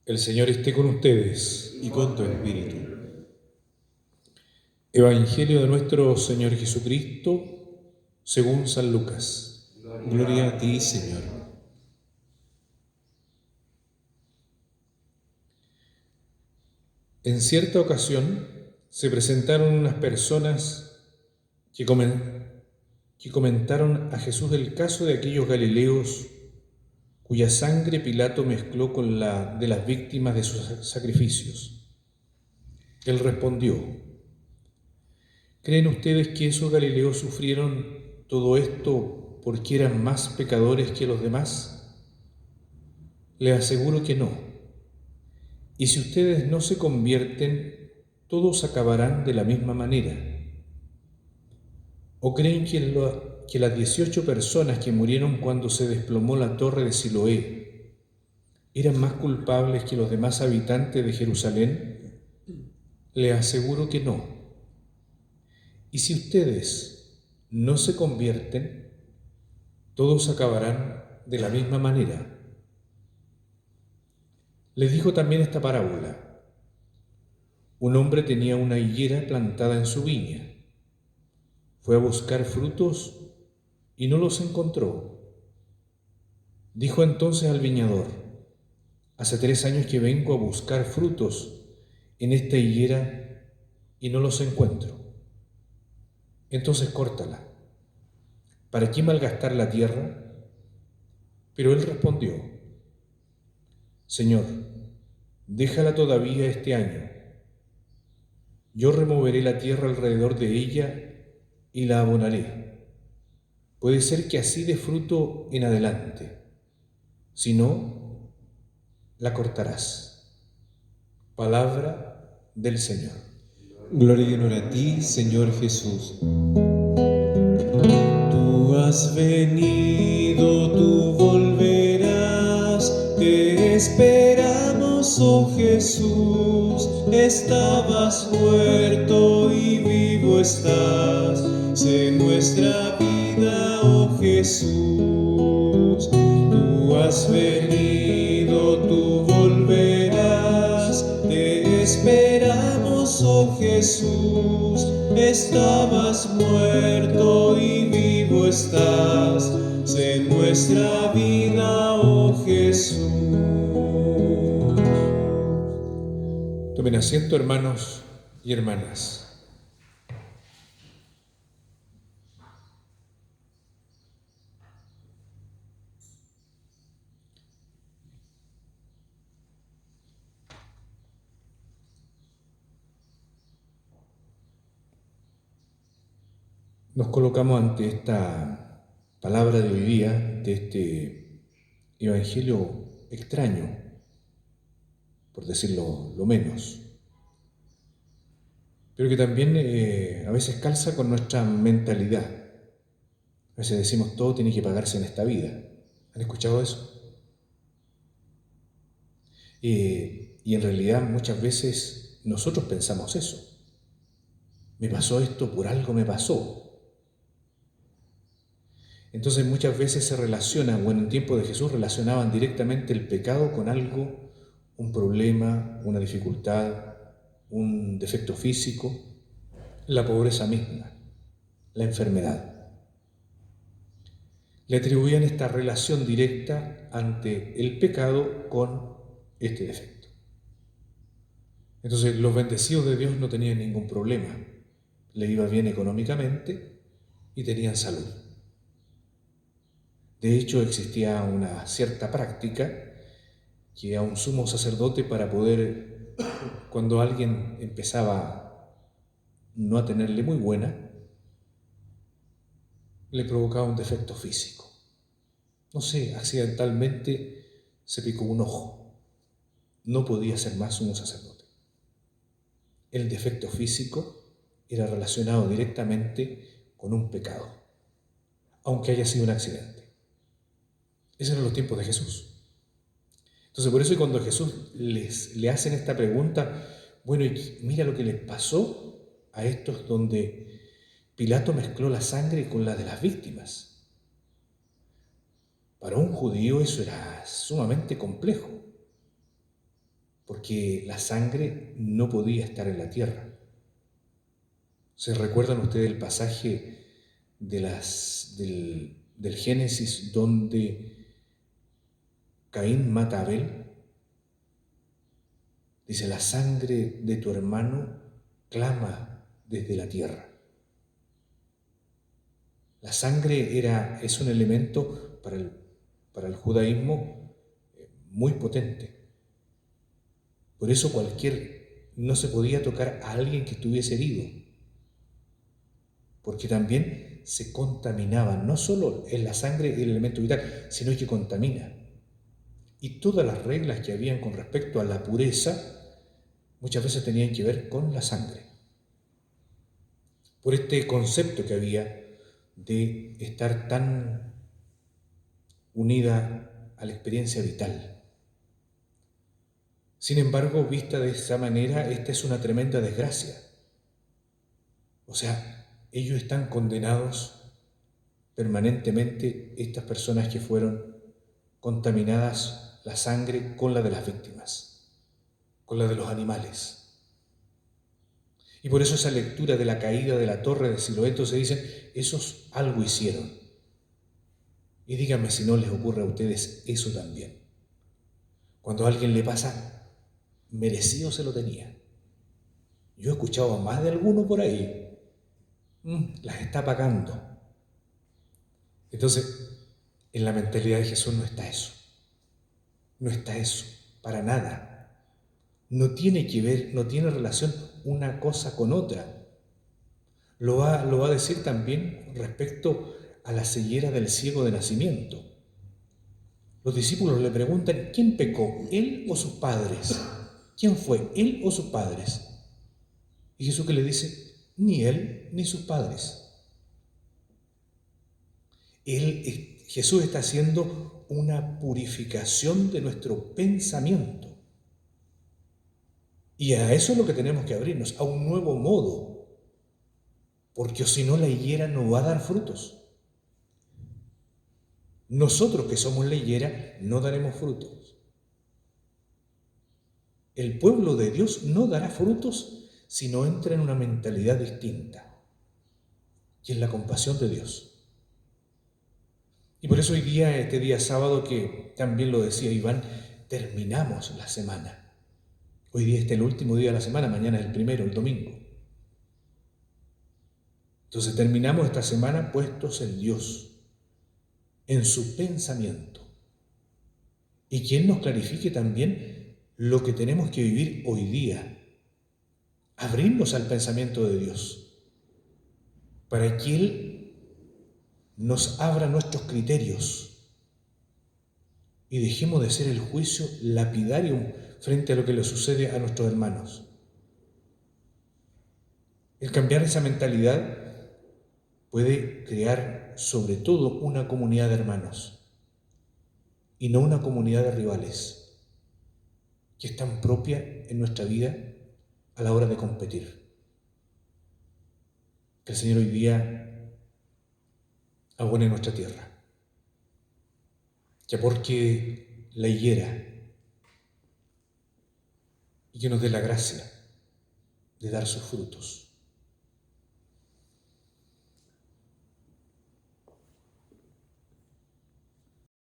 El Señor esté con ustedes. Y con tu espíritu. Evangelio de nuestro Señor Jesucristo, según San Lucas. Gloria a ti, Señor. En cierta ocasión se presentaron unas personas que comentaron a Jesús el caso de aquellos galileos cuya sangre Pilato mezcló con la de las víctimas de sus sacrificios. Él respondió: ¿creen ustedes que esos galileos sufrieron todo esto porque eran más pecadores que los demás? Les aseguro que no. Y si ustedes no se convierten, todos acabarán de la misma manera. ¿O creen que las 18 personas que murieron cuando se desplomó la torre de Siloé eran más culpables que los demás habitantes de Jerusalén? Les aseguro que no. Y si ustedes no se convierten, todos acabarán de la misma manera. Les dijo también esta parábola. Un hombre tenía una higuera plantada en su viña. Fue a buscar frutos y no los encontró. Dijo entonces al viñador: hace 3 años que vengo a buscar frutos en esta higuera y no los encuentro. Entonces córtala. ¿Para qué malgastar la tierra? Pero él respondió: Señor, déjala todavía este año. Yo removeré la tierra alrededor de ella y la abonaré. Puede ser que así dé fruto en adelante. Si no, la cortarás. Palabra del Señor. Gloria y honor a ti, Señor Jesús. Tú has venido, tú volverás, te esperamos, oh Jesús. Estabas muerto y vivo estás, sé nuestra vida, oh Jesús. Tú has venido, tú volverás, te esperamos, oh Jesús. Estabas muerto y vivo estás, sé nuestra vida, oh Jesús. Tomen asiento, hermanos y hermanas. Nos colocamos ante esta palabra de hoy día, de este evangelio extraño, por decirlo lo menos, pero que también a veces calza con nuestra mentalidad. A veces decimos: todo tiene que pagarse en esta vida. ¿Han escuchado eso? Y en realidad muchas veces nosotros pensamos eso. Me pasó esto, por algo me pasó. Entonces muchas veces se relacionan, en tiempo de Jesús relacionaban directamente el pecado con algo, un problema, una dificultad, un defecto físico, la pobreza misma, la enfermedad. Le atribuían esta relación directa ante el pecado con este defecto. Entonces los bendecidos de Dios no tenían ningún problema, le iba bien económicamente y tenían salud. De hecho, existía una cierta práctica que a un sumo sacerdote, para poder, cuando alguien empezaba no a tenerle muy buena, le provocaba un defecto físico. No sé, accidentalmente se picó un ojo. No podía ser más sumo sacerdote. El defecto físico era relacionado directamente con un pecado, aunque haya sido un accidente. Esos eran los tiempos de Jesús. Entonces, por eso cuando Jesús le hacen esta pregunta, bueno, y mira lo que les pasó a estos, donde Pilato mezcló la sangre con la de las víctimas. Para un judío eso era sumamente complejo. porque la sangre no podía estar en la tierra. ¿Se recuerdan ustedes el pasaje del Génesis donde Caín mata a Abel? Dice, la sangre de tu hermano clama desde la tierra. La sangre es un elemento para el judaísmo muy potente. Por eso no se podía tocar a alguien que estuviese herido, porque también se contaminaban. No solo es la sangre el elemento vital, sino que contamina. Y todas las reglas que habían con respecto a la pureza muchas veces tenían que ver con la sangre. Por este concepto que había de estar tan unida a la experiencia vital. Sin embargo, vista de esa manera, esta es una tremenda desgracia. O sea, ellos están condenados permanentemente, estas personas que fueron contaminadas la sangre con la de las víctimas, con la de los animales. Y por eso esa lectura de la caída de la torre de Siloé, se dice, esos algo hicieron. Y díganme si no les ocurre a ustedes eso también. Cuando a alguien le pasa, merecido se lo tenía. Yo he escuchado a más de alguno por ahí, las está pagando. Entonces, en la mentalidad de Jesús no está eso. No está eso, para nada. No tiene que ver, no tiene relación una cosa con otra. Lo va a decir también respecto a la ceguera del ciego de nacimiento. Los discípulos le preguntan, ¿quién pecó, él o sus padres? ¿Quién fue, él o sus padres? Y Jesús que le dice, ni él ni sus padres. Jesús está haciendo una purificación de nuestro pensamiento. Y a eso es lo que tenemos que abrirnos, a un nuevo modo, porque si no la higuera no va a dar frutos. Nosotros que somos la higuera no daremos frutos. El pueblo de Dios no dará frutos si no entra en una mentalidad distinta, que es la compasión de Dios. Y por eso hoy día, este día sábado, que también lo decía Iván, terminamos la semana. Hoy día es el último día de la semana, mañana es el primero, el domingo. Entonces terminamos esta semana puestos en Dios, en su pensamiento. Y que Él nos clarifique también lo que tenemos que vivir hoy día. Abrirnos al pensamiento de Dios, para que Él nos abra nuestros criterios y dejemos de ser el juicio lapidario frente a lo que le sucede a nuestros hermanos. El cambiar esa mentalidad puede crear sobre todo una comunidad de hermanos y no una comunidad de rivales, que es tan propia en nuestra vida a la hora de competir. Que el Señor hoy día abone nuestra tierra, que aporque la higuera y que nos dé la gracia de dar sus frutos.